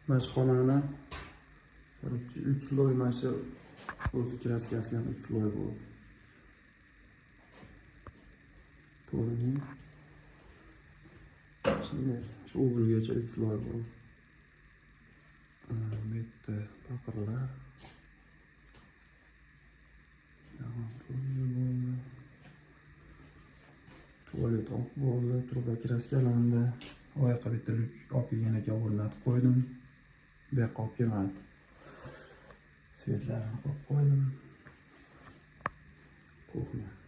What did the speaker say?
mashxonani 3 sloy mana shu o'zi kraskasi ham 3 sloy bu. Polning şimdi shu uğulgacha 3 sloy bu. Bu yerda paqirlar. Tuvalet oq bo'ldi, truba kraskalandi. Oyoqqa bitta olib kelgan ekan, o'rnatib qo'ydim. Bu yoqqa olib kelmadim. Svetlarini qo'yib qo'ydim. Kuxnya.